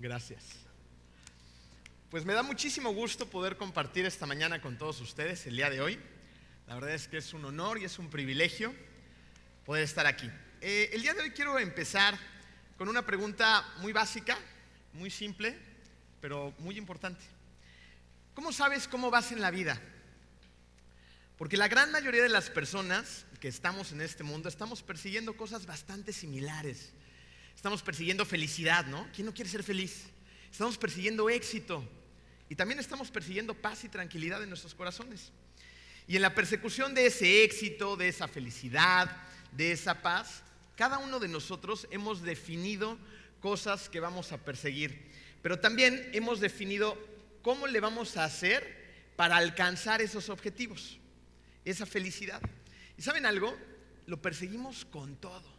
Gracias. Pues me da muchísimo gusto poder compartir esta mañana con todos ustedes el día de hoy. La verdad es que es un honor y es un privilegio poder estar aquí. El día de hoy quiero empezar con una pregunta muy básica, muy simple, pero muy importante. ¿Cómo sabes cómo vas en la vida? Porque la gran mayoría de las personas que estamos en este mundo estamos persiguiendo cosas bastante similares. Estamos persiguiendo felicidad, ¿no? ¿Quién no quiere ser feliz? Estamos persiguiendo éxito y también estamos persiguiendo paz y tranquilidad en nuestros corazones. Y en la persecución de ese éxito, de esa felicidad, de esa paz, cada uno de nosotros hemos definido cosas que vamos a perseguir, pero también hemos definido cómo le vamos a hacer para alcanzar esos objetivos, esa felicidad. ¿Y saben algo? Lo perseguimos con todo.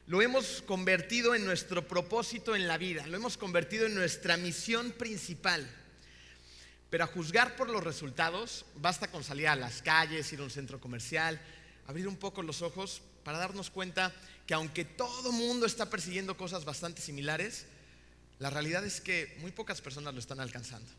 Lo hemos convertido en nuestro propósito en la vida, lo hemos convertido en nuestra misión principal. Pero a juzgar por los resultados, basta con salir a las calles, ir a un centro comercial, abrir un poco los ojos para darnos cuenta que aunque todo mundo está persiguiendo cosas bastante similares, la realidad es que muy pocas personas lo están alcanzando.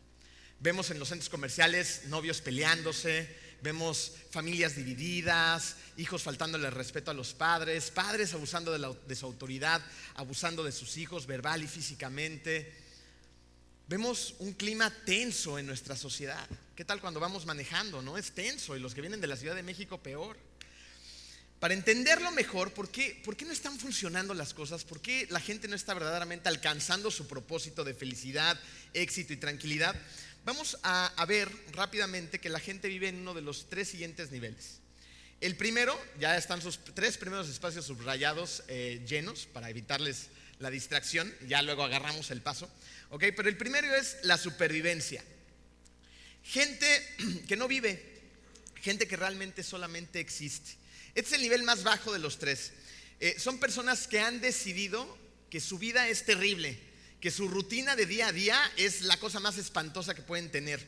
Vemos en los centros comerciales novios peleándose, vemos familias divididas, hijos faltándole respeto a los padres, padres abusando de su autoridad, abusando de sus hijos verbal y físicamente. Vemos un clima tenso en nuestra sociedad. ¿Qué tal cuando vamos manejando? ¿No? Es tenso, y los que vienen de la Ciudad de México peor. Para entenderlo mejor, ¿por qué no están funcionando las cosas? ¿Por qué la gente no está verdaderamente alcanzando su propósito de felicidad, éxito y tranquilidad? Vamos a ver rápidamente que la gente vive en uno de los tres siguientes niveles. El primero, ya están sus tres primeros espacios subrayados llenos para evitarles la distracción, ya luego agarramos el paso. ¿Ok? Pero el primero es la supervivencia. Gente que no vive, gente que realmente solamente existe. Este es el nivel más bajo de los tres. Son personas que han decidido que su vida es terrible, que su rutina de día a día es la cosa más espantosa que pueden tener.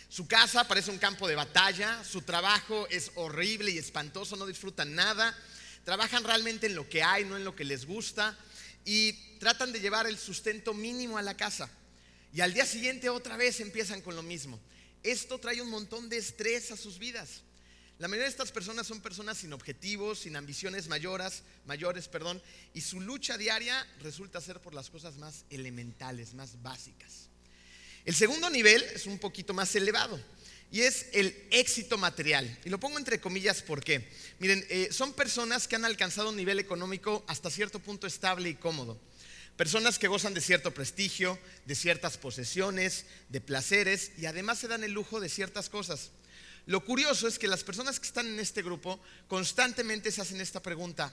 Su casa parece un campo de batalla, su trabajo es horrible y espantoso, no disfrutan nada, trabajan realmente en lo que hay, no en lo que les gusta, y tratan de llevar el sustento mínimo a la casa. Y al día siguiente otra vez empiezan con lo mismo. Esto trae un montón de estrés a sus vidas. La mayoría de estas personas son personas sin objetivos, sin ambiciones mayores, y su lucha diaria resulta ser por las cosas más elementales, más básicas. El segundo nivel es un poquito más elevado y es el éxito material. Y lo pongo entre comillas, ¿por qué? Miren, son personas que han alcanzado un nivel económico hasta cierto punto estable y cómodo. Personas que gozan de cierto prestigio, de ciertas posesiones, de placeres, y además se dan el lujo de ciertas cosas. Lo curioso es que las personas que están en este grupo constantemente se hacen esta pregunta: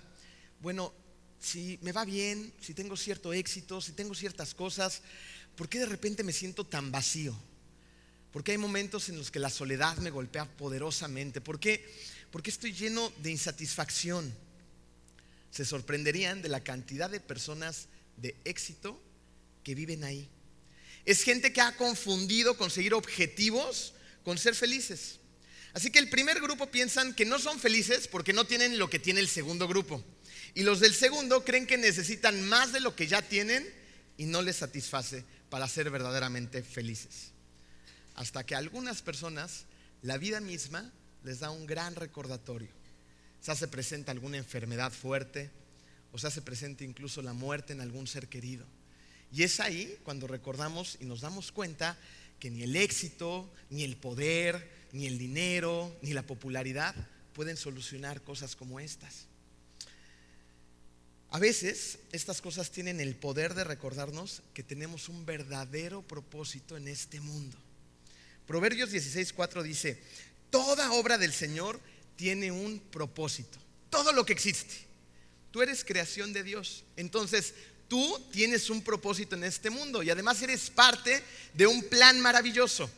bueno, si me va bien, si tengo cierto éxito, si tengo ciertas cosas, ¿por qué de repente me siento tan vacío? ¿Por qué hay momentos en los que la soledad me golpea poderosamente? ¿Por qué estoy lleno de insatisfacción? Se sorprenderían de la cantidad de personas de éxito que viven ahí. Es gente que ha confundido conseguir objetivos con ser felices. Así que el primer grupo piensan que no son felices porque no tienen lo que tiene el segundo grupo. Y los del segundo creen que necesitan más de lo que ya tienen y no les satisface para ser verdaderamente felices. Hasta que a algunas personas la vida misma les da un gran recordatorio. Se hace presente alguna enfermedad fuerte, o se hace presente incluso la muerte en algún ser querido. Y es ahí cuando recordamos y nos damos cuenta que ni el éxito, ni el poder, ni el dinero, ni la popularidad pueden solucionar cosas como estas. A veces estas cosas tienen el poder de recordarnos que tenemos un verdadero propósito en este mundo. Proverbios 16:4 dice: toda obra del Señor tiene un propósito. Todo lo que existe. Tú eres creación de Dios. Entonces tú tienes un propósito en este mundo y además eres parte de un plan maravilloso.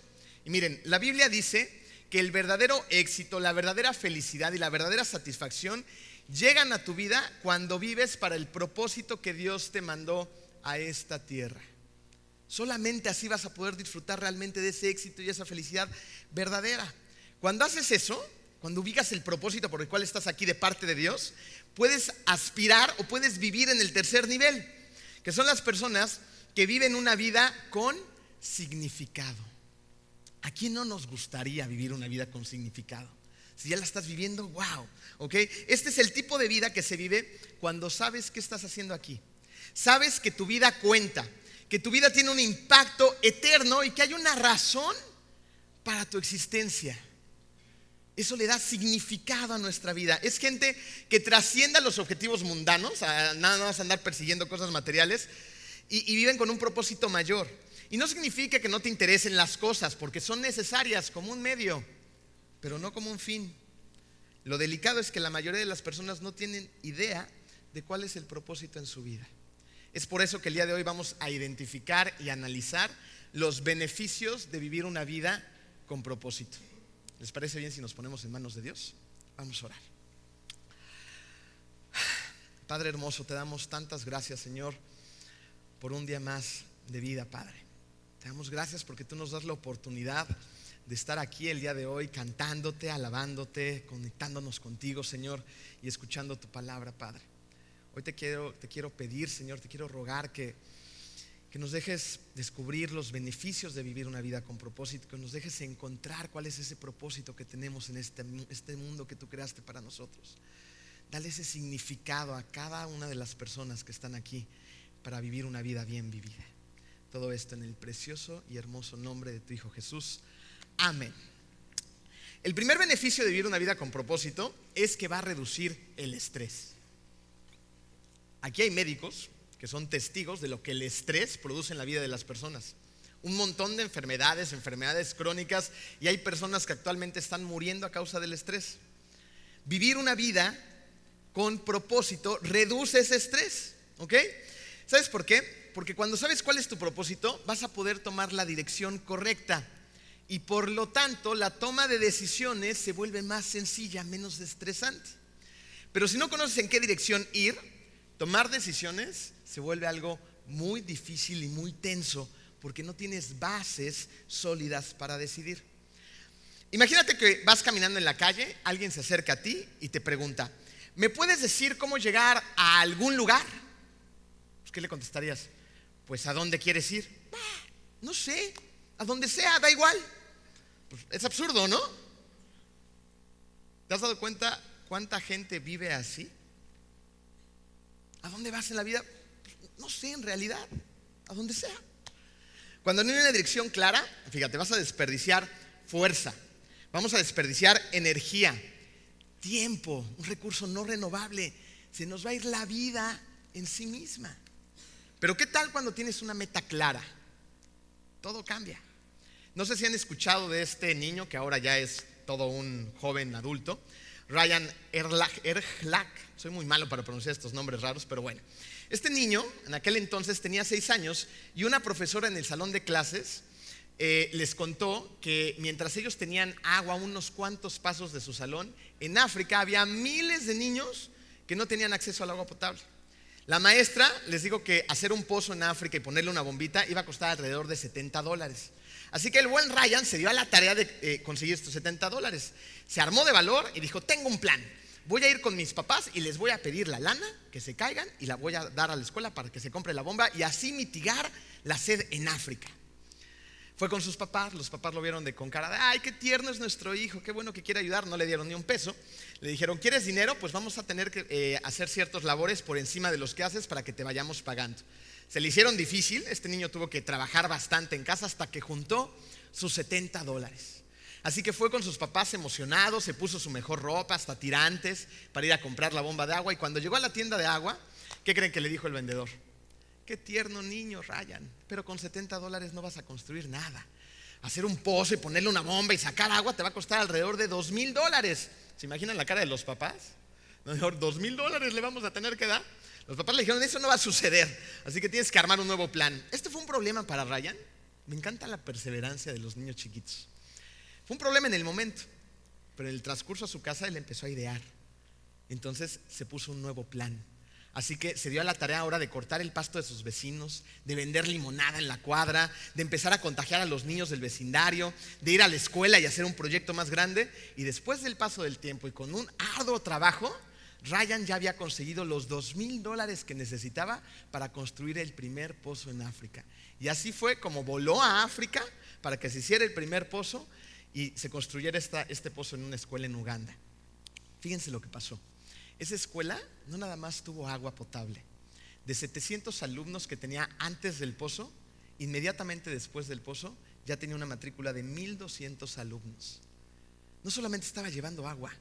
Y miren, la Biblia dice que el verdadero éxito, la verdadera felicidad y la verdadera satisfacción llegan a tu vida cuando vives para el propósito que Dios te mandó a esta tierra. Solamente así vas a poder disfrutar realmente de ese éxito y esa felicidad verdadera. Cuando haces eso, cuando ubicas el propósito por el cual estás aquí de parte de Dios, puedes aspirar o puedes vivir en el tercer nivel, que son las personas que viven una vida con significado. ¿A quién no nos gustaría vivir una vida con significado? Si ya la estás viviendo, wow, ¿ok? Este es el tipo de vida que se vive cuando sabes qué estás haciendo aquí. Sabes que tu vida cuenta, que tu vida tiene un impacto eterno y que hay una razón para tu existencia. Eso le da significado a nuestra vida. Es gente que trascienda los objetivos mundanos, nada más andar persiguiendo cosas materiales, y viven con un propósito mayor. Y no significa que no te interesen las cosas, porque son necesarias como un medio, pero no como un fin. Lo delicado es que la mayoría de las personas no tienen idea de cuál es el propósito en su vida. Es por eso que el día de hoy vamos a identificar y analizar los beneficios de vivir una vida con propósito. ¿Les parece bien si nos ponemos en manos de Dios? Vamos a orar. Padre hermoso, te damos tantas gracias, Señor, por un día más de vida, Padre. Te damos gracias porque tú nos das la oportunidad de estar aquí el día de hoy cantándote, alabándote, conectándonos contigo, Señor, y escuchando tu palabra, Padre. Hoy te quiero pedir, Señor, te quiero rogar que nos dejes descubrir los beneficios de vivir una vida con propósito, que nos dejes encontrar cuál es ese propósito que tenemos en este mundo que tú creaste para nosotros. Dale ese significado a cada una de las personas que están aquí para vivir una vida bien vivida. Todo esto en el precioso y hermoso nombre de tu Hijo Jesús. Amén. El primer beneficio de vivir una vida con propósito es que va a reducir el estrés. Aquí hay médicos que son testigos de lo que el estrés produce en la vida de las personas. Un montón de enfermedades crónicas, y hay personas que actualmente están muriendo a causa del estrés. Vivir una vida con propósito reduce ese estrés, ¿ok? ¿Sabes por qué? Porque cuando sabes cuál es tu propósito, vas a poder tomar la dirección correcta. Y por lo tanto, la toma de decisiones se vuelve más sencilla, menos estresante. Pero si no conoces en qué dirección ir, tomar decisiones se vuelve algo muy difícil y muy tenso, porque no tienes bases sólidas para decidir. Imagínate que vas caminando en la calle, alguien se acerca a ti y te pregunta: ¿me puedes decir cómo llegar a algún lugar? Pues, ¿qué le contestarías? Pues, ¿a dónde quieres ir? No sé, a donde sea, da igual. Pues, es absurdo, ¿no? ¿Te has dado cuenta cuánta gente vive así? ¿A dónde vas en la vida? Pues, no sé, en realidad, a donde sea. Cuando no hay una dirección clara, fíjate, vas a desperdiciar fuerza, vamos a desperdiciar energía, tiempo, un recurso no renovable. Se nos va a ir la vida en sí misma. Pero ¿qué tal cuando tienes una meta clara? Todo cambia. No sé si han escuchado de este niño que ahora ya es todo un joven adulto, Ryan Erlach. Soy muy malo para pronunciar estos nombres raros, pero bueno. Este niño en aquel entonces tenía 6 años y una profesora en el salón de clases les contó que mientras ellos tenían agua a unos cuantos pasos de su salón, en África había miles de niños que no tenían acceso al agua potable. La maestra les dijo que hacer un pozo en África y ponerle una bombita iba a costar alrededor de $70. Así que el buen Ryan se dio a la tarea de conseguir estos $70. Se armó de valor y dijo: tengo un plan. Voy a ir con mis papás y les voy a pedir la lana, que se caigan, y la voy a dar a la escuela para que se compre la bomba y así mitigar la sed en África. Fue con sus papás, los papás lo vieron con cara de: ay, qué tierno es nuestro hijo, qué bueno que quiere ayudar. No le dieron ni un peso. Le dijeron: ¿quieres dinero? Pues vamos a tener que hacer ciertos labores por encima de los que haces para que te vayamos pagando. Se le hicieron difícil. Este niño tuvo que trabajar bastante en casa hasta que juntó sus $70. Así que fue con sus papás emocionados, se puso su mejor ropa, hasta tirantes, para ir a comprar la bomba de agua. Y cuando llegó a la tienda de agua, ¿qué creen que le dijo el vendedor? Qué tierno niño, Ryan, pero con $70 no vas a construir nada. Hacer un pozo y ponerle una bomba y sacar agua te va a costar alrededor de $2,000. ¿Se imaginan la cara de los papás? Mejor $2,000 le vamos a tener que dar. Los papás le dijeron: eso no va a suceder, así que tienes que armar un nuevo plan. Este fue un problema para Ryan. Me encanta la perseverancia de los niños chiquitos. Fue un problema en el momento, pero en el transcurso a su casa él empezó a idear. Entonces se puso un nuevo plan. Así que se dio a la tarea ahora de cortar el pasto de sus vecinos, de vender limonada en la cuadra, de empezar a contagiar a los niños del vecindario, de ir a la escuela y hacer un proyecto más grande. Y después del paso del tiempo y con un arduo trabajo, Ryan ya había conseguido los $2,000 que necesitaba para construir el primer pozo en África. Y así fue como voló a África para que se hiciera el primer pozo y se construyera este pozo en una escuela en Uganda. Fíjense lo que pasó. Esa escuela no nada más tuvo agua potable. De 700 alumnos que tenía antes del pozo, inmediatamente después del pozo ya tenía una matrícula de 1,200 alumnos. No solamente estaba llevando agua,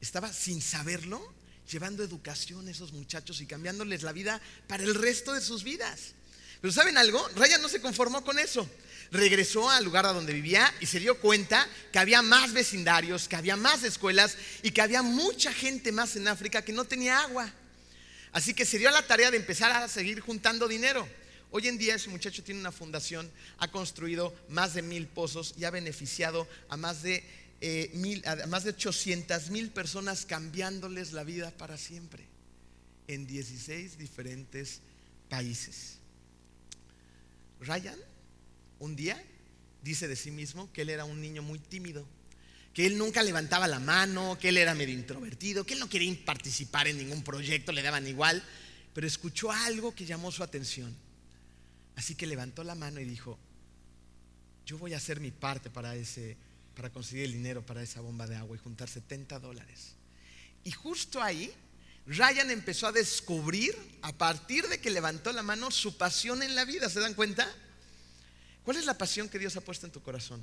estaba, sin saberlo, llevando educación a esos muchachos y cambiándoles la vida para el resto de sus vidas. Pero ¿saben algo? Ryan no se conformó con eso. Regresó al lugar a donde vivía y se dio cuenta que había más vecindarios, que había más escuelas y que había mucha gente más en África que no tenía agua. Así que se dio a la tarea de empezar a seguir juntando dinero. Hoy en día ese muchacho tiene una fundación, ha construido más de 1,000 pozos y ha beneficiado a más de 800,000 personas, cambiándoles la vida para siempre en 16 diferentes países. Ryan un día dice de sí mismo que él era un niño muy tímido, que él nunca levantaba la mano, que él era medio introvertido, que él no quería participar en ningún proyecto, le daban igual, pero escuchó algo que llamó su atención. Así que levantó la mano y dijo: yo voy a hacer mi parte para conseguir el dinero para esa bomba de agua y juntar $70. Y justo ahí Ryan empezó a descubrir, a partir de que levantó la mano, su pasión en la vida. ¿Se dan cuenta? ¿Cuál es la pasión que Dios ha puesto en tu corazón?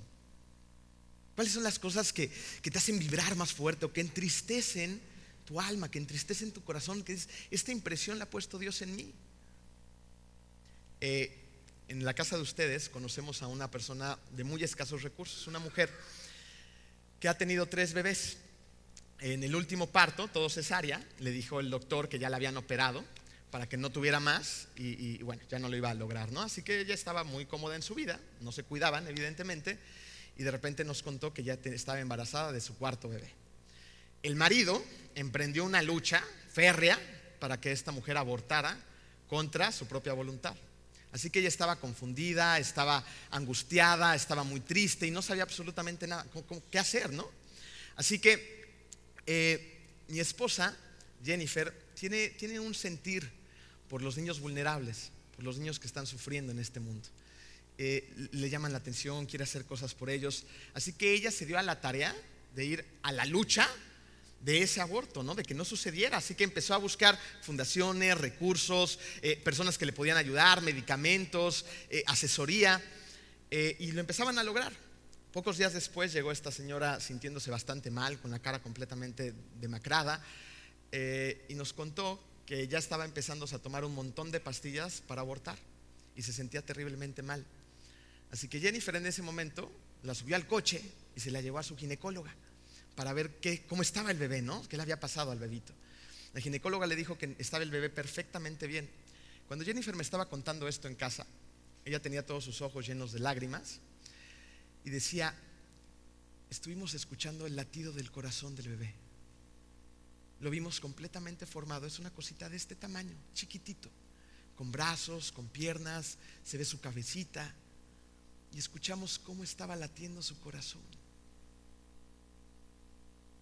¿Cuáles son las cosas que te hacen vibrar más fuerte o que entristecen tu alma, que entristecen tu corazón? Que es, esta impresión la ha puesto Dios en mí. En la casa de ustedes conocemos a una persona de muy escasos recursos, una mujer que ha tenido 3 bebés. En el último parto, todo cesárea, le dijo el doctor que ya la habían operado para que no tuviera más y bueno, ya no lo iba a lograr, ¿no? Así que ella estaba muy cómoda en su vida, no se cuidaban evidentemente, y de repente nos contó que ya estaba embarazada de su 4.º bebé. El marido emprendió una lucha férrea para que esta mujer abortara contra su propia voluntad. Así que ella estaba confundida, estaba angustiada, estaba muy triste y no sabía absolutamente nada, qué hacer, ¿no? Así que mi esposa, Jennifer, tiene un sentir por los niños vulnerables, por los niños que están sufriendo en este mundo. Le llaman la atención, quiere hacer cosas por ellos. Así que ella se dio a la tarea de ir a la lucha de ese aborto, ¿no? De que no sucediera. Así que empezó a buscar fundaciones, recursos, personas que le podían ayudar, medicamentos, asesoría, y lo empezaban a lograr. Pocos días después llegó esta señora sintiéndose bastante mal, con la cara completamente demacrada, y nos contó que ya estaba empezando a tomar un montón de pastillas para abortar y se sentía terriblemente mal. Así que Jennifer en ese momento la subió al coche y se la llevó a su ginecóloga para ver cómo estaba el bebé, ¿no? ¿Qué le había pasado al bebito? La ginecóloga le dijo que estaba el bebé perfectamente bien. Cuando Jennifer me estaba contando esto en casa, ella tenía todos sus ojos llenos de lágrimas y decía: estuvimos escuchando el latido del corazón del bebé. Lo vimos completamente formado. Es una cosita de este tamaño, chiquitito, con brazos, con piernas, se ve su cabecita y escuchamos cómo estaba latiendo su corazón.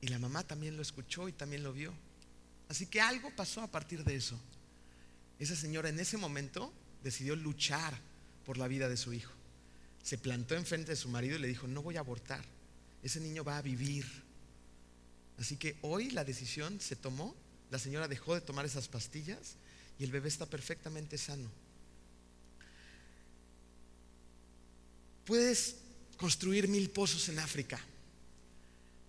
Y la mamá también lo escuchó y también lo vio. Así que algo pasó a partir de eso. Esa señora en ese momento decidió luchar por la vida de su hijo. Se plantó enfrente de su marido y le dijo: no voy a abortar, ese niño va a vivir. Así que hoy la decisión se tomó. La señora dejó de tomar esas pastillas y el bebé está perfectamente sano. Puedes construir 1,000 pozos en África.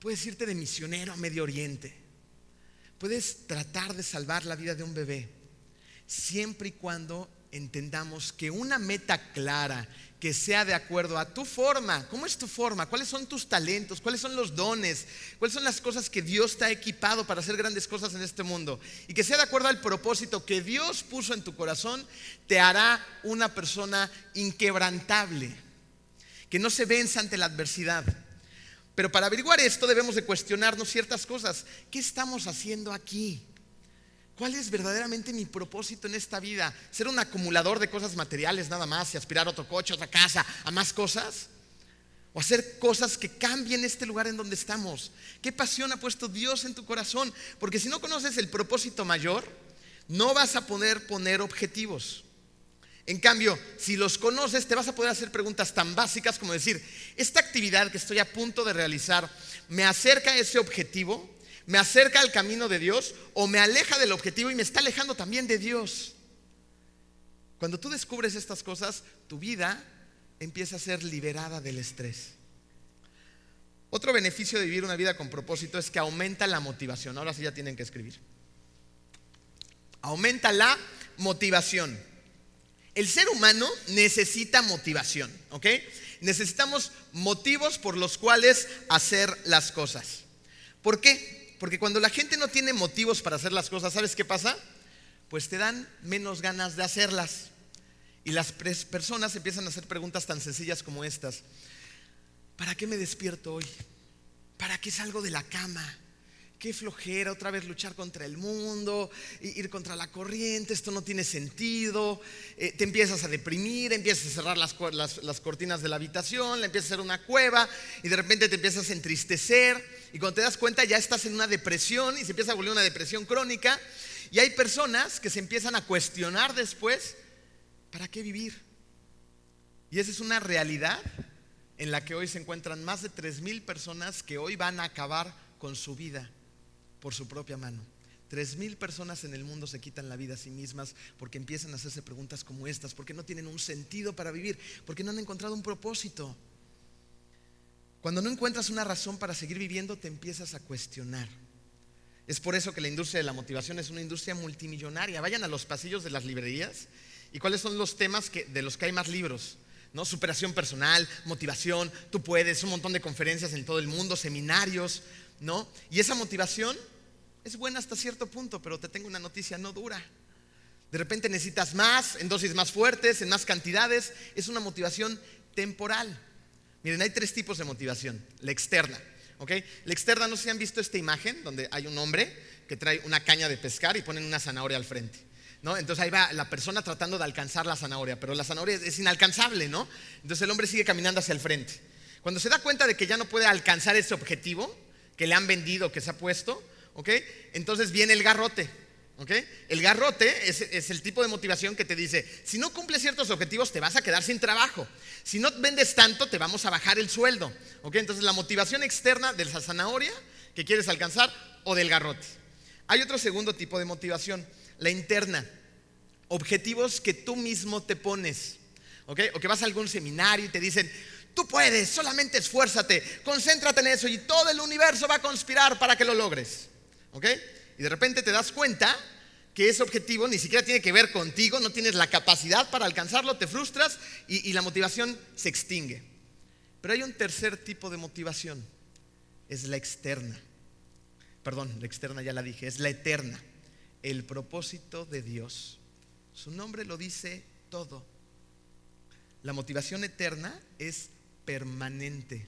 Puedes irte de misionero a Medio Oriente. Puedes tratar de salvar la vida de un bebé, siempre y cuando entendamos que una meta clara, que sea de acuerdo a tu forma. ¿Cómo es tu forma? ¿Cuáles son tus talentos? ¿Cuáles son los dones? ¿Cuáles son las cosas que Dios te ha equipado para hacer grandes cosas en este mundo? Y que sea de acuerdo al propósito que Dios puso en tu corazón, te hará una persona inquebrantable, que no se venza ante la adversidad. Pero para averiguar esto debemos de cuestionarnos ciertas cosas. ¿Qué estamos haciendo aquí? ¿Cuál es verdaderamente mi propósito en esta vida? ¿Ser un acumulador de cosas materiales nada más y aspirar a otro coche, otra casa, a más cosas? o hacer cosas que cambien este lugar en donde estamos. ¿Qué pasión ha puesto Dios en tu corazón? Porque si no conoces el propósito mayor, no vas a poder poner objetivos. En cambio, si los conoces, te vas a poder hacer preguntas tan básicas como decir: ¿esta actividad que estoy a punto de realizar me acerca a ese objetivo? ¿Me acerca al camino de Dios? ¿O me aleja del objetivo y me está alejando también de Dios? Cuando tú descubres estas cosas, tu vida empieza a ser liberada del estrés. Otro beneficio de vivir una vida con propósito es que aumenta la motivación. Ahora sí ya tienen que escribir. Aumenta la motivación. El ser humano necesita motivación, ¿ok? Necesitamos motivos por los cuales hacer las cosas. ¿Por qué? Porque cuando la gente no tiene motivos para hacer las cosas, ¿sabes qué pasa? Pues te dan menos ganas de hacerlas. Y las personas empiezan a hacer preguntas tan sencillas como estas: ¿para qué me despierto hoy? ¿Para qué salgo de la cama? Qué flojera otra vez luchar contra el mundo, ir contra la corriente, esto no tiene sentido. Te empiezas a deprimir, empiezas a cerrar las cortinas de la habitación, le empiezas a hacer una cueva y de repente te empiezas a entristecer. Y cuando te das cuenta ya estás en una depresión y se empieza a volver una depresión crónica. Y hay personas que se empiezan a cuestionar después: ¿para qué vivir? Y esa es una realidad en la que hoy se encuentran más de 3,000 personas que hoy van a acabar con su vida por su propia mano. 3,000 personas en el mundo se quitan la vida a sí mismas porque empiezan a hacerse preguntas como estas, porque no tienen un sentido para vivir, porque no han encontrado un propósito. Cuando no encuentras una razón para seguir viviendo, te empiezas a cuestionar. Es por eso que la industria de la motivación es una industria multimillonaria. Vayan a los pasillos de las librerías y cuáles son los temas de los que hay más libros, ¿no? Superación personal, motivación, tú puedes, un montón de conferencias en todo el mundo, seminarios, ¿no? Y esa motivación es buena hasta cierto punto, pero te tengo una noticia: no dura. De repente necesitas más, en dosis más fuertes, en más cantidades. Es una motivación temporal. Miren, hay 3 tipos de motivación. La externa, ¿ok? La externa, no sé si han visto esta imagen donde hay un hombre que trae una caña de pescar y ponen una zanahoria al frente, ¿no? Entonces ahí va la persona tratando de alcanzar la zanahoria, pero la zanahoria es inalcanzable, ¿no? Entonces el hombre sigue caminando hacia el frente. Cuando se da cuenta de que ya no puede alcanzar ese objetivo que le han vendido, que se ha puesto, ¿ok? Entonces viene el garrote, ¿ok? El garrote es el tipo de motivación que te dice: si no cumples ciertos objetivos te vas a quedar sin trabajo, si no vendes tanto te vamos a bajar el sueldo, ¿ok? Entonces la motivación externa de la zanahoria que quieres alcanzar o del garrote. Hay otro segundo tipo de motivación, la interna. Objetivos que tú mismo te pones, ¿ok? O que vas a algún seminario y te dicen: tú puedes, solamente esfuérzate, concéntrate en eso y todo el universo va a conspirar para que lo logres, ¿ok? Y de repente te das cuenta que ese objetivo ni siquiera tiene que ver contigo, no tienes la capacidad para alcanzarlo, te frustras y la motivación se extingue. Pero hay un tercer tipo de motivación, es la externa. Perdón, la externa ya la dije, es la eterna. El propósito de Dios. Su nombre lo dice todo. La motivación eterna es permanente.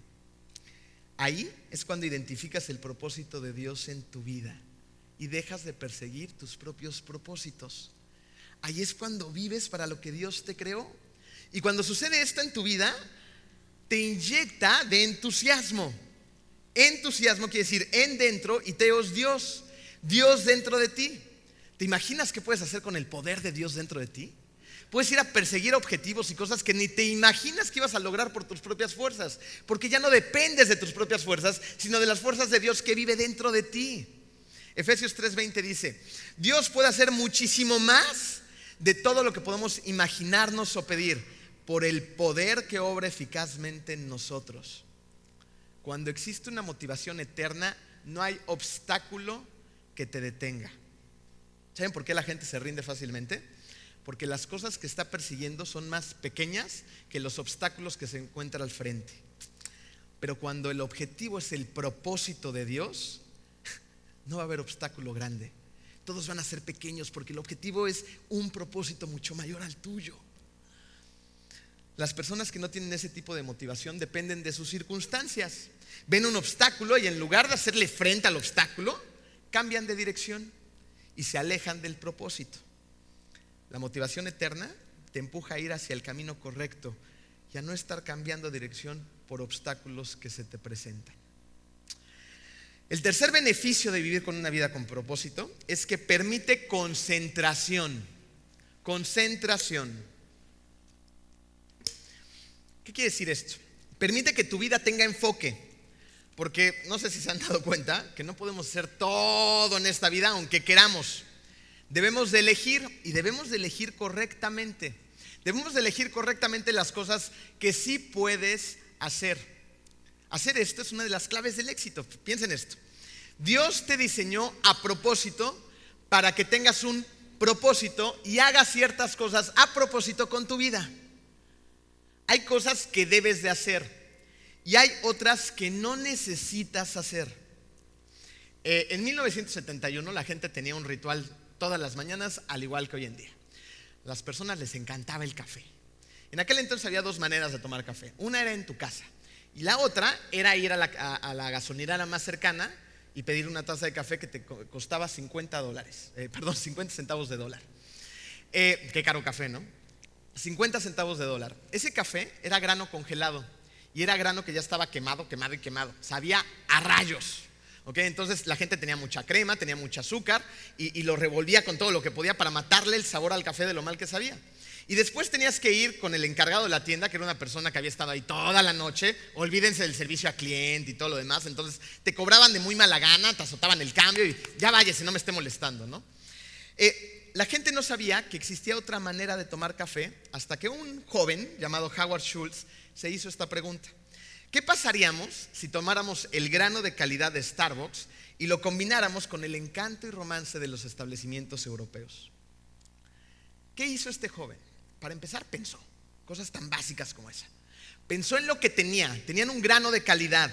Ahí es cuando identificas el propósito de Dios en tu vida y dejas de perseguir tus propios propósitos. Ahí es cuando vives para lo que Dios te creó. Y cuando sucede esto en tu vida, te inyecta de entusiasmo. Entusiasmo quiere decir en dentro y teos Dios. Dios dentro de ti. ¿Te imaginas qué puedes hacer con el poder de Dios dentro de ti? Puedes ir a perseguir objetivos y cosas que ni te imaginas que ibas a lograr por tus propias fuerzas, porque ya no dependes de tus propias fuerzas, sino de las fuerzas de Dios que vive dentro de ti. Efesios 3:20 dice: Dios puede hacer muchísimo más de todo lo que podemos imaginarnos o pedir, por el poder que obra eficazmente en nosotros. Cuando existe una motivación eterna, no hay obstáculo que te detenga. ¿Saben por qué la gente se rinde fácilmente? Porque las cosas que está persiguiendo son más pequeñas que los obstáculos que se encuentran al frente. Pero cuando el objetivo es el propósito de Dios, no va a haber obstáculo grande. Todos van a ser pequeños porque el objetivo es un propósito mucho mayor al tuyo. Las personas que no tienen ese tipo de motivación dependen de sus circunstancias. Ven un obstáculo y en lugar de hacerle frente al obstáculo, cambian de dirección y se alejan del propósito. La motivación eterna te empuja a ir hacia el camino correcto y a no estar cambiando de dirección por obstáculos que se te presentan. El tercer beneficio de vivir con una vida con propósito es que permite concentración. Concentración. ¿Qué quiere decir esto? Permite que tu vida tenga enfoque. Porque no sé si se han dado cuenta que no podemos hacer todo en esta vida aunque queramos. Debemos de elegir, y debemos de elegir correctamente. Debemos de elegir correctamente las cosas que sí puedes hacer. Hacer esto es una de las claves del éxito. Piensa en esto. Dios te diseñó a propósito para que tengas un propósito y hagas ciertas cosas a propósito con tu vida. Hay cosas que debes de hacer y hay otras que no necesitas hacer. En 1971 la gente tenía un ritual todas las mañanas, al igual que hoy en día. Las personas les encantaba el café. En aquel entonces había dos maneras de tomar café. Una era en tu casa y la otra era ir a la gasolinera más cercana y pedir una taza de café que te costaba $50, 50 centavos de dólar. Qué caro café, ¿no? 50 centavos de dólar. Ese café era grano congelado y era grano que ya estaba quemado. Sabía a rayos. ¿Okay? Entonces la gente tenía mucha crema, tenía mucho azúcar y lo revolvía con todo lo que podía para matarle el sabor al café de lo mal que sabía. Y después tenías que ir con el encargado de la tienda, que era una persona que había estado ahí toda la noche. Olvídense del servicio a cliente y todo lo demás. Entonces te cobraban de muy mala gana, te azotaban el cambio y ya váyase, no me esté molestando, ¿no? La gente no sabía que existía otra manera de tomar café hasta que un joven llamado Howard Schultz se hizo esta pregunta. ¿Qué pasaríamos si tomáramos el grano de calidad de Starbucks y lo combináramos con el encanto y romance de los establecimientos europeos? ¿Qué hizo este joven? Para empezar, pensó cosas tan básicas como esa. Pensó en lo que tenían un grano de calidad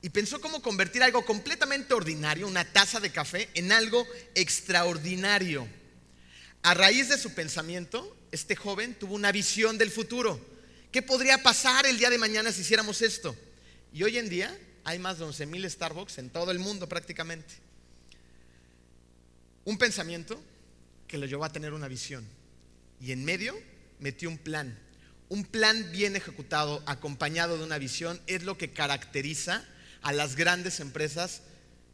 y pensó cómo convertir algo completamente ordinario, una taza de café, en algo extraordinario. A raíz de su pensamiento, este joven tuvo una visión del futuro. ¿Qué podría pasar el día de mañana si hiciéramos esto? Y hoy en día hay más de 11,000 Starbucks en todo el mundo prácticamente. Un pensamiento que lo llevó a tener una visión. Y en medio metió un plan. Un plan bien ejecutado, acompañado de una visión, es lo que caracteriza a las grandes empresas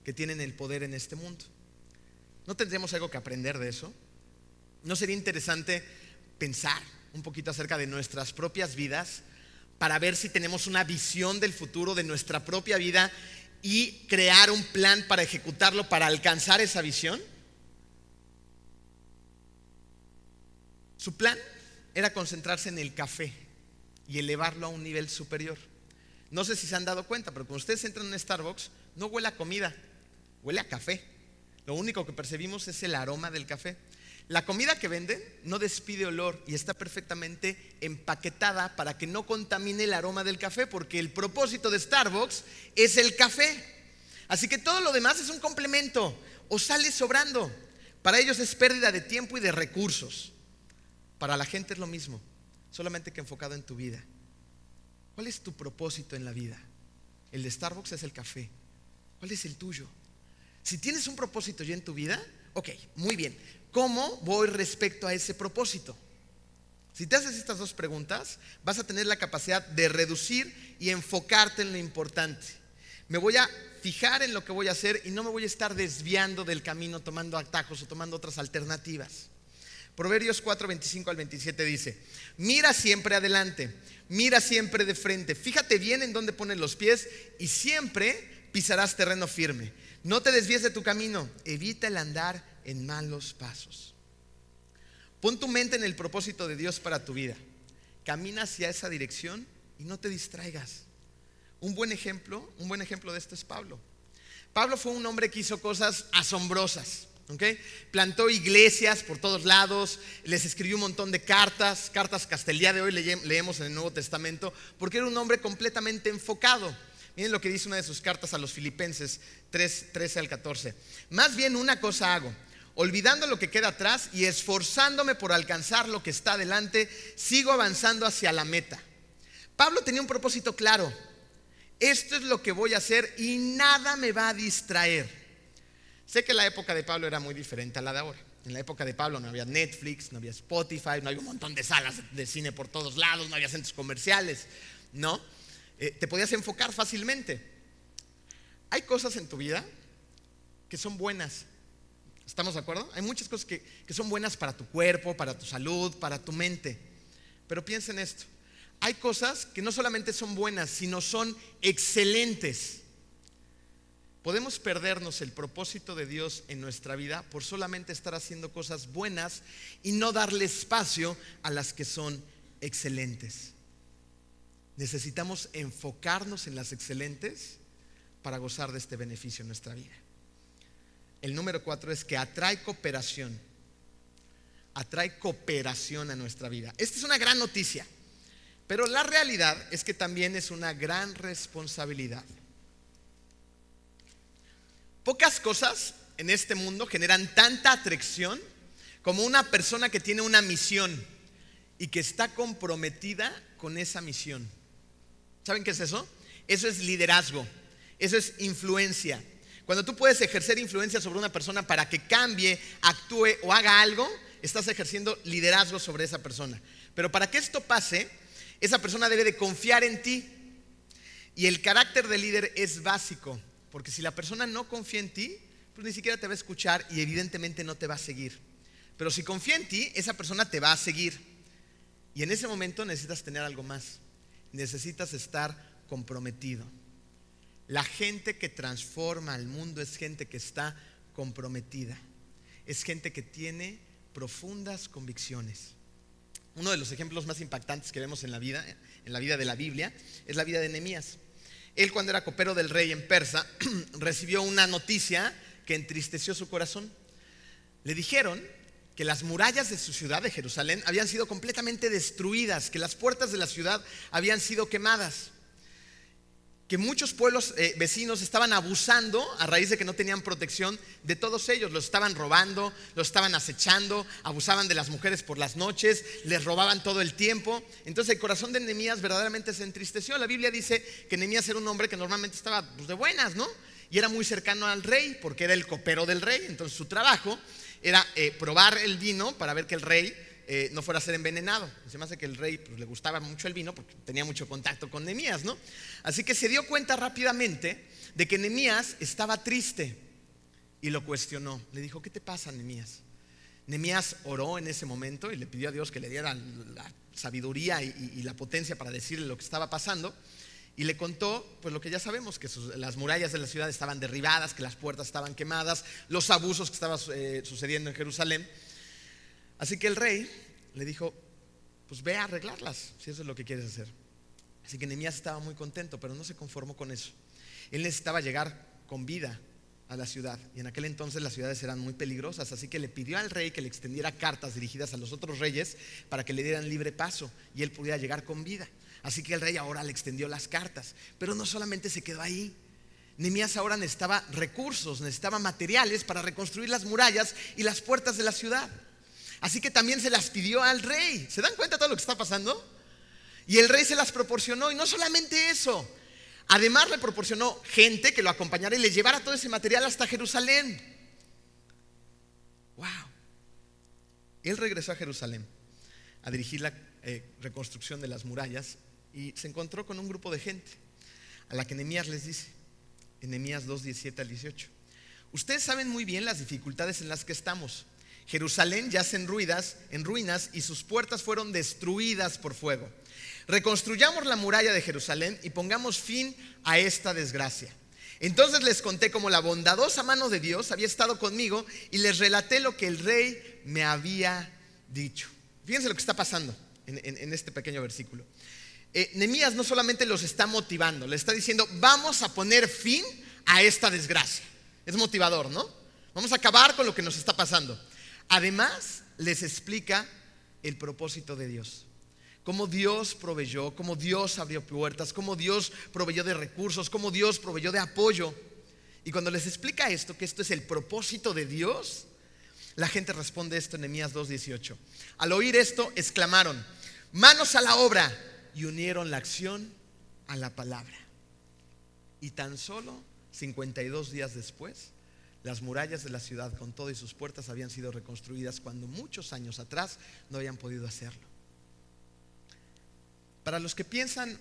que tienen el poder en este mundo. ¿No tendríamos algo que aprender de eso? ¿No sería interesante pensar un poquito acerca de nuestras propias vidas para ver si tenemos una visión del futuro de nuestra propia vida y crear un plan para ejecutarlo, para alcanzar esa visión? Su plan era concentrarse en el café y elevarlo a un nivel superior. No sé si se han dado cuenta, pero cuando ustedes entran en un Starbucks, no huele a comida, huele a café. Lo único que percibimos es el aroma del café. La comida que venden no despide olor y está perfectamente empaquetada para que no contamine el aroma del café, porque el propósito de Starbucks es el café. Así que todo lo demás es un complemento o sale sobrando. Para ellos es pérdida de tiempo y de recursos. Para la gente es lo mismo, solamente que enfocado en tu vida. ¿Cuál es tu propósito en la vida? El de Starbucks es el café. ¿Cuál es el tuyo? Si tienes un propósito ya en tu vida, ok, muy bien. ¿Cómo voy respecto a ese propósito? Si te haces estas dos preguntas, vas a tener la capacidad de reducir y enfocarte en lo importante. Me voy a fijar en lo que voy a hacer y no me voy a estar desviando del camino, tomando atajos o tomando otras alternativas. Proverbios 4, 25 al 27 dice: mira siempre adelante, mira siempre de frente, fíjate bien en dónde pones los pies y siempre pisarás terreno firme. No te desvíes de tu camino, evita el andar en malos pasos. Pon tu mente en el propósito de Dios para tu vida. Camina hacia esa dirección y no te distraigas. Un buen ejemplo de esto es Pablo. Pablo fue un hombre que hizo cosas asombrosas. ¿Okay? Plantó iglesias por todos lados, les escribió un montón de cartas que hasta el día de hoy leemos en el Nuevo Testamento, porque era un hombre completamente enfocado. Miren lo que dice una de sus cartas a los Filipenses 3, 13 al 14. Más bien una cosa hago, olvidando lo que queda atrás y esforzándome por alcanzar lo que está adelante, sigo avanzando hacia la meta. Pablo tenía un propósito claro. Esto es lo que voy a hacer y nada me va a distraer. Sé que la época de Pablo era muy diferente a la de ahora. En la época de Pablo no había Netflix, no había Spotify, no había un montón de salas de cine por todos lados, no había centros comerciales, ¿no? te podías enfocar fácilmente. Hay cosas en tu vida que son buenas. ¿Estamos de acuerdo? Hay muchas cosas que son buenas para tu cuerpo, para tu salud, para tu mente. Pero piensa en esto. Hay cosas que no solamente son buenas, sino son excelentes. Podemos perdernos el propósito de Dios en nuestra vida por solamente estar haciendo cosas buenas y no darle espacio a las que son excelentes. Necesitamos enfocarnos en las excelentes para gozar de este beneficio en nuestra vida. El número 4 es que atrae cooperación. Atrae cooperación a nuestra vida. Esta es una gran noticia, pero la realidad es que también es una gran responsabilidad. Pocas cosas en este mundo generan tanta atracción como una persona que tiene una misión y que está comprometida con esa misión. ¿Saben qué es eso? Eso es liderazgo, eso es influencia. Cuando tú puedes ejercer influencia sobre una persona para que cambie, actúe o haga algo, estás ejerciendo liderazgo sobre esa persona. Pero para que esto pase, esa persona debe de confiar en ti. Y el carácter del líder es básico, porque si la persona no confía en ti, pues ni siquiera te va a escuchar y evidentemente no te va a seguir. Pero si confía en ti, esa persona te va a seguir. Y en ese momento necesitas tener algo más. Necesitas estar comprometido. La gente que transforma al mundo es gente que está comprometida. Es gente que tiene profundas convicciones. Uno de los ejemplos más impactantes que vemos en la vida de la Biblia es la vida de Nehemías. Él, cuando era copero del rey en Persa, recibió una noticia que entristeció su corazón. Le dijeron que las murallas de su ciudad de Jerusalén habían sido completamente destruidas, que las puertas de la ciudad habían sido quemadas, que muchos pueblos vecinos estaban abusando a raíz de que no tenían protección de todos ellos. Los estaban robando, los estaban acechando, abusaban de las mujeres por las noches, les robaban todo el tiempo. Entonces el corazón de Nehemías verdaderamente se entristeció. La Biblia dice que Nehemías era un hombre que normalmente estaba de buenas, ¿no? Y era muy cercano al rey porque era el copero del rey. Entonces su trabajo era probar el vino para ver que el rey no fuera a ser envenenado. Se me hace que el rey le gustaba mucho el vino porque tenía mucho contacto con Nehemías, ¿no? Así que se dio cuenta rápidamente de que Nehemías estaba triste y lo cuestionó. Le dijo: ¿qué te pasa, Nehemías? Nehemías oró en ese momento y le pidió a Dios que le diera la sabiduría y la potencia para decirle lo que estaba pasando. Y le contó pues lo que ya sabemos, que las murallas de la ciudad estaban derribadas, que las puertas estaban quemadas, los abusos que estaban sucediendo en Jerusalén. Así que el rey le dijo: pues ve a arreglarlas, si eso es lo que quieres hacer. Así que Nehemías estaba muy contento, pero no se conformó con eso. Él necesitaba llegar con vida a la ciudad, y en aquel entonces las ciudades eran muy peligrosas. Así que le pidió al rey que le extendiera cartas dirigidas a los otros reyes para que le dieran libre paso y él pudiera llegar con vida. Así que el rey ahora le extendió las cartas, pero no solamente se quedó ahí. Nehemías ahora necesitaba recursos, necesitaba materiales para reconstruir las murallas y las puertas de la ciudad. Así que también se las pidió al rey. ¿Se dan cuenta de todo lo que está pasando? Y el rey se las proporcionó. Y no solamente eso, además le proporcionó gente que lo acompañara y le llevara todo ese material hasta Jerusalén. ¡Wow! Él regresó a Jerusalén a dirigir la reconstrucción de las murallas y se encontró con un grupo de gente a la que Nehemías les dice en Nehemías 2, 17 al 18: ustedes saben muy bien las dificultades en las que estamos. Jerusalén yace en ruinas y sus puertas fueron destruidas por fuego. Reconstruyamos la muralla de Jerusalén y pongamos fin a esta desgracia. Entonces les conté cómo la bondadosa mano de Dios había estado conmigo y les relaté lo que el rey me había dicho. Fíjense lo que está pasando en este pequeño versículo. Nehemías no solamente los está motivando, le está diciendo: vamos a poner fin a esta desgracia. Es motivador, ¿no? Vamos a acabar con lo que nos está pasando. Además, les explica el propósito de Dios. Cómo Dios proveyó, cómo Dios abrió puertas, cómo Dios proveyó de recursos, cómo Dios proveyó de apoyo. Y cuando les explica esto, que esto es el propósito de Dios, la gente responde esto en Nehemías 2:18. Al oír esto, exclamaron: manos a la obra, y unieron la acción a la palabra. Y tan solo 52 días después, las murallas de la ciudad con todo y sus puertas habían sido reconstruidas cuando muchos años atrás no habían podido hacerlo. Para los que piensan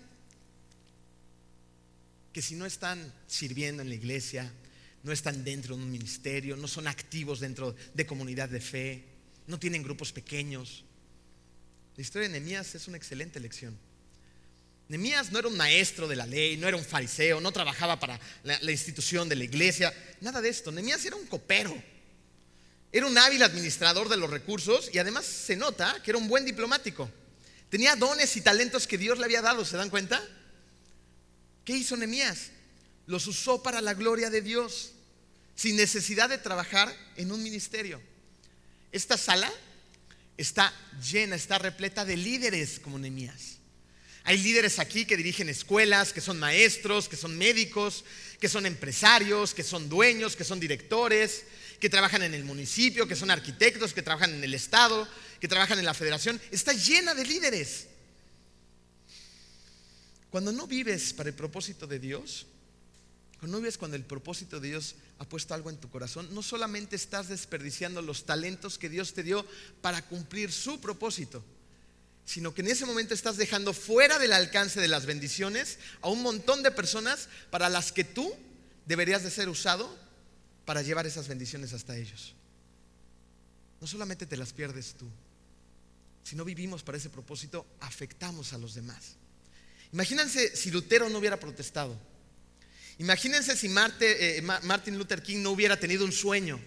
que si no están sirviendo en la iglesia, no están dentro de un ministerio, no son activos dentro de comunidad de fe, no tienen grupos pequeños. La historia de Nehemías es una excelente lección. Nehemías no era un maestro de la ley, no era un fariseo, no trabajaba para la institución de la iglesia, nada de esto. Nehemías era un copero, era un hábil administrador de los recursos y además se nota que era un buen diplomático. Tenía dones y talentos que Dios le había dado, ¿se dan cuenta? ¿Qué hizo Nehemías? Los usó para la gloria de Dios, sin necesidad de trabajar en un ministerio. Esta sala está llena, está repleta de líderes como Nehemías. Hay líderes aquí que dirigen escuelas, que son maestros, que son médicos, que son empresarios, que son dueños, que son directores, que trabajan en el municipio, que son arquitectos, que trabajan en el estado, que trabajan en la federación. Está llena de líderes. Cuando no vives para el propósito de Dios, cuando no vives cuando el propósito de Dios ha puesto algo en tu corazón, no solamente estás desperdiciando los talentos que Dios te dio para cumplir su propósito, sino que en ese momento estás dejando fuera del alcance de las bendiciones a un montón de personas para las que tú deberías de ser usado para llevar esas bendiciones hasta ellos. No solamente te las pierdes tú, si no vivimos para ese propósito, afectamos a los demás. Imagínense si Lutero no hubiera protestado. Imagínense si Martin Luther King no hubiera tenido un sueño.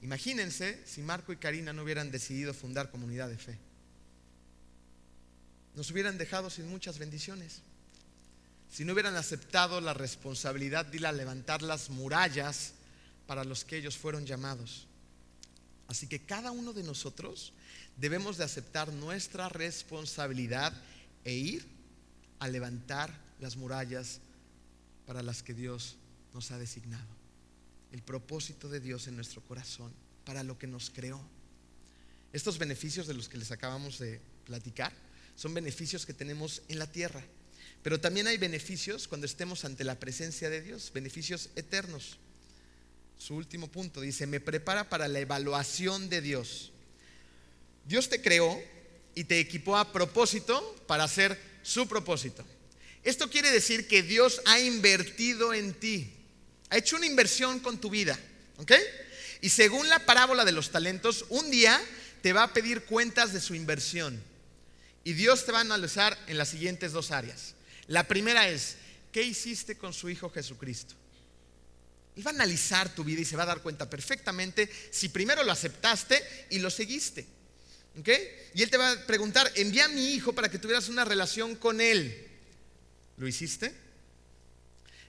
Imagínense si Marco y Karina no hubieran decidido fundar Comunidad de Fe. Nos hubieran dejado sin muchas bendiciones. Si no hubieran aceptado la responsabilidad de ir a levantar las murallas para los que ellos fueron llamados. Así que cada uno de nosotros debemos de aceptar nuestra responsabilidad e ir a levantar las murallas para las que Dios nos ha designado. El propósito de Dios en nuestro corazón, para lo que nos creó. Estos beneficios de los que les acabamos de platicar son beneficios que tenemos en la tierra, pero también hay beneficios cuando estemos ante la presencia de Dios, beneficios eternos. Su último punto dice: me prepara para la evaluación de Dios. Dios te creó y te equipó a propósito para hacer su propósito. Esto quiere decir que Dios ha invertido en ti, ha hecho una inversión con tu vida, ¿ok? Y según la parábola de los talentos, un día te va a pedir cuentas de su inversión. Y Dios te va a analizar en las siguientes dos áreas. La primera es: ¿qué hiciste con su Hijo Jesucristo? Él va a analizar tu vida y se va a dar cuenta perfectamente si primero lo aceptaste y lo seguiste, ¿ok? Y Él te va a preguntar: envié a mi Hijo para que tuvieras una relación con Él. ¿Lo hiciste?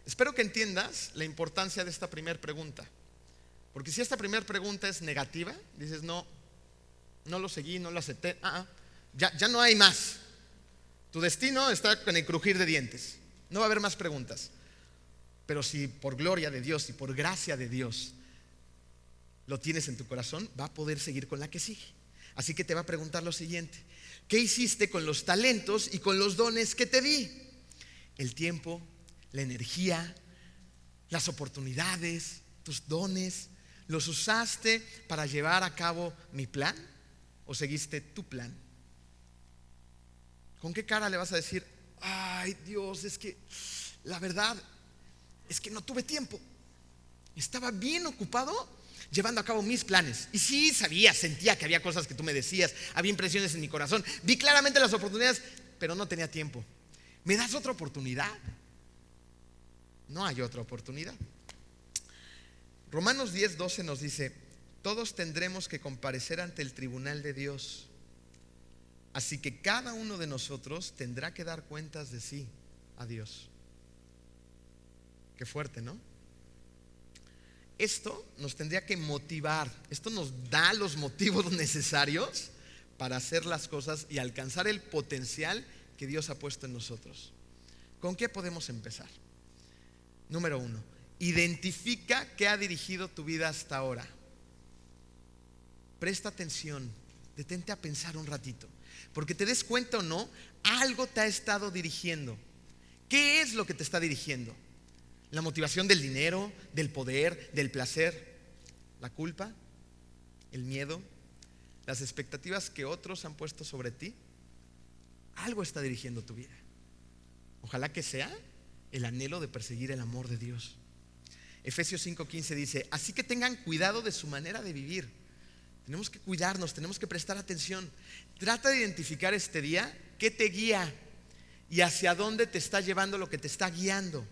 Espero que entiendas la importancia de esta primera pregunta. Porque si esta primera pregunta es negativa, dices: no lo seguí, no lo acepté, ya no hay más. Tu destino está con el crujir de dientes. No va a haber más preguntas. Pero si por gloria de Dios y por gracia de Dios lo tienes en tu corazón, va a poder seguir con la que sigue. Así que te va a preguntar lo siguiente: ¿qué hiciste con los talentos y con los dones que te di? El tiempo, la energía, las oportunidades, tus dones, ¿los usaste para llevar a cabo mi plan o seguiste tu plan? ¿Con qué cara le vas a decir: ay Dios, es que la verdad es que no tuve tiempo, estaba bien ocupado llevando a cabo mis planes? Y sí, sentía que había cosas que tú me decías, había impresiones en mi corazón, vi claramente las oportunidades, pero no tenía tiempo. ¿Me das otra oportunidad? No hay otra oportunidad. Romanos 10:12 nos dice: todos tendremos que comparecer ante el tribunal de Dios. Así que cada uno de nosotros tendrá que dar cuentas de sí a Dios. Qué fuerte, ¿no? Esto nos tendría que motivar. Esto nos da los motivos necesarios para hacer las cosas y alcanzar el potencial que Dios ha puesto en nosotros. ¿Con qué podemos empezar? Número 1, identifica qué ha dirigido tu vida hasta ahora. Presta atención, detente a pensar un ratito, porque te des cuenta o no, algo te ha estado dirigiendo. ¿Qué es lo que te está dirigiendo? ¿La motivación del dinero, del poder, del placer? ¿La culpa? ¿El miedo? ¿Las expectativas que otros han puesto sobre ti? Algo está dirigiendo tu vida. Ojalá que sea el anhelo de perseguir el amor de Dios. Efesios 5:15 dice: así que tengan cuidado de su manera de vivir. Tenemos que cuidarnos, tenemos que prestar atención. Trata de identificar este día qué te guía y hacia dónde te está llevando lo que te está guiando.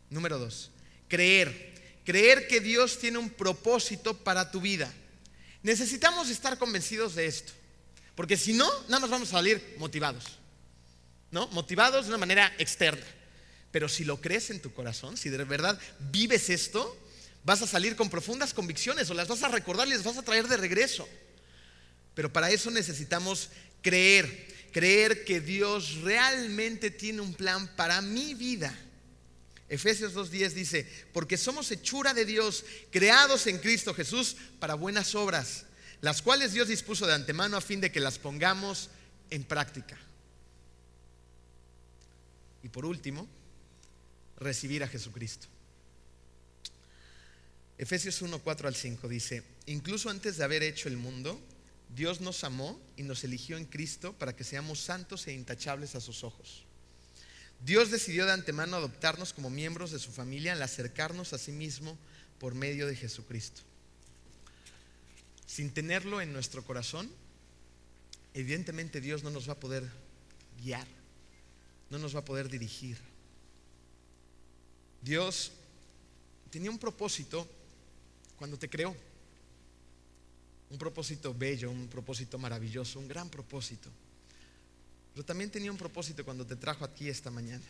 Número 2, creer que Dios tiene un propósito para tu vida. Necesitamos estar convencidos de esto, porque si no, nada más vamos a salir motivados, ¿no? Motivados de una manera externa. Pero si lo crees en tu corazón, si de verdad vives esto, vas a salir con profundas convicciones, o las vas a recordar y las vas a traer de regreso. Pero para eso necesitamos creer que Dios realmente tiene un plan para mi vida. Efesios 2:10 dice: porque somos hechura de Dios, creados en Cristo Jesús para buenas obras, las cuales Dios dispuso de antemano a fin de que las pongamos en práctica. Y por último, recibir a Jesucristo. Efesios 1:4-5 dice: incluso antes de haber hecho el mundo, Dios nos amó y nos eligió en Cristo para que seamos santos e intachables a sus ojos. Dios decidió de antemano adoptarnos como miembros de su familia al acercarnos a sí mismo por medio de Jesucristo. Sin tenerlo en nuestro corazón, evidentemente Dios no nos va a poder guiar, no nos va a poder dirigir. Dios tenía un propósito cuando te creó, un propósito bello, un propósito maravilloso, un gran propósito. Pero también tenía un propósito cuando te trajo aquí esta mañana.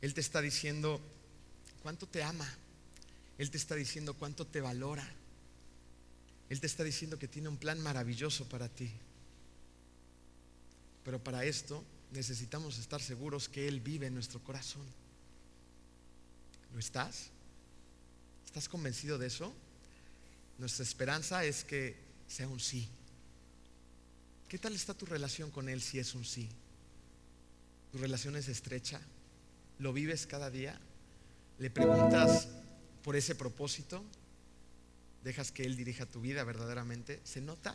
Él te está diciendo cuánto te ama. Él te está diciendo cuánto te valora. Él te está diciendo que tiene un plan maravilloso para ti. Pero para esto necesitamos estar seguros que Él vive en nuestro corazón. ¿Lo estás? ¿Estás convencido de eso? Nuestra esperanza es que sea un sí. ¿Qué tal está tu relación con Él si es un sí? ¿Tu relación es estrecha? ¿Lo vives cada día? ¿Le preguntas por ese propósito? ¿Dejas que Él dirija tu vida verdaderamente? ¿Se nota?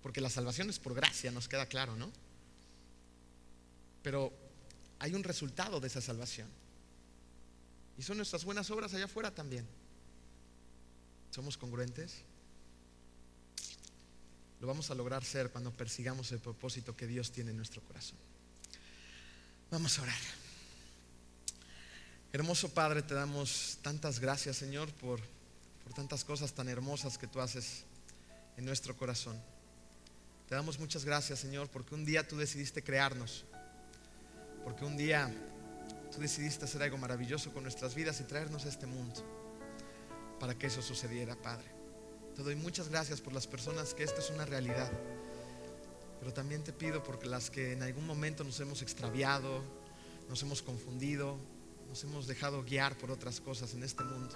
Porque la salvación es por gracia, nos queda claro, ¿no? Pero hay un resultado de esa salvación. Y son nuestras buenas obras allá afuera también. ¿Somos congruentes? Lo vamos a lograr ser cuando persigamos el propósito que Dios tiene en nuestro corazón. Vamos a orar. Hermoso Padre, te damos tantas gracias, Señor, por tantas cosas tan hermosas que tú haces en nuestro corazón. Te damos muchas gracias, Señor, porque un día tú decidiste crearnos, porque un día tú decidiste hacer algo maravilloso con nuestras vidas y traernos a este mundo para que eso sucediera, Padre. Te doy muchas gracias por las personas que esto es una realidad, pero también te pido por las que en algún momento nos hemos extraviado, nos hemos confundido, nos hemos dejado guiar por otras cosas en este mundo.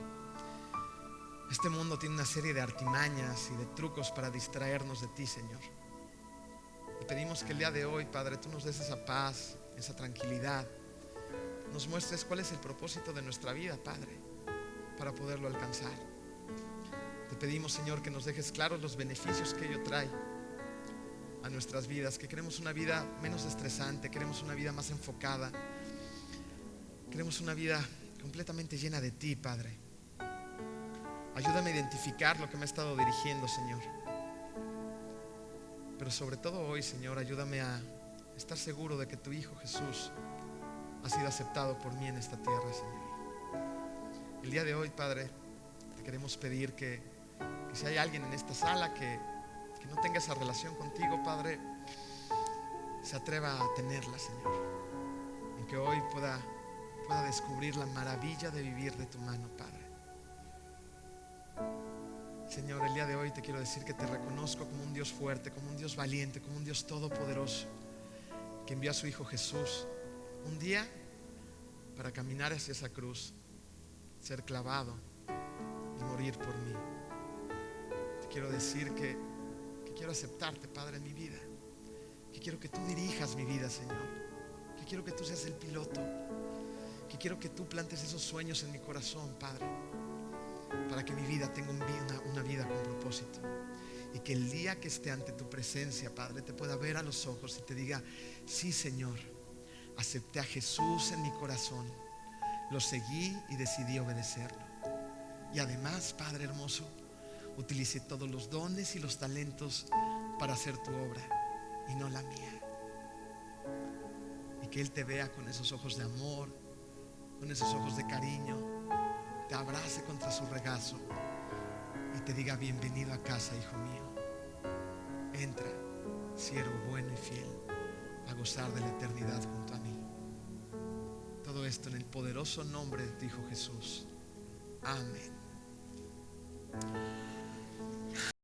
Este mundo tiene una serie de artimañas y de trucos para distraernos de ti, Señor. Y pedimos que el día de hoy, Padre, tú nos des esa paz, esa tranquilidad, nos muestres cuál es el propósito de nuestra vida, Padre, para poderlo alcanzar. Te pedimos, Señor, que nos dejes claros los beneficios que ello trae a nuestras vidas, que queremos una vida menos estresante, queremos una vida más enfocada, queremos una vida completamente llena de ti, Padre. Ayúdame a identificar lo que me ha estado dirigiendo, Señor. Pero sobre todo hoy, Señor, ayúdame a estar seguro de que tu Hijo Jesús ha sido aceptado por mí en esta tierra, Señor. El día de hoy, Padre, te queremos pedir que si hay alguien en esta sala que no tenga esa relación contigo, Padre, se atreva a tenerla, Señor, y que hoy pueda descubrir la maravilla de vivir de tu mano, Padre. Señor, el día de hoy te quiero decir que te reconozco como un Dios fuerte, como un Dios valiente, como un Dios todopoderoso, que envió a su Hijo Jesús un día para caminar hacia esa cruz, ser clavado y morir por mí. Te quiero decir que quiero aceptarte, Padre, en mi vida, que quiero que tú dirijas mi vida, Señor, que quiero que tú seas el piloto, que quiero que tú plantes esos sueños en mi corazón, Padre, para que mi vida tenga una vida con propósito, y que el día que esté ante tu presencia, Padre, te pueda ver a los ojos y te diga: sí, Señor, acepté a Jesús en mi corazón, lo seguí y decidí obedecerlo. Y además, Padre hermoso, utilicé todos los dones y los talentos para hacer tu obra y no la mía. Y que Él te vea con esos ojos de amor, con esos ojos de cariño, te abrace contra su regazo y te diga: bienvenido a casa, hijo mío. Entra, siervo bueno y fiel, a gozar de la eternidad junto a mí. Todo esto en el poderoso nombre de tu Hijo Jesús. Amén.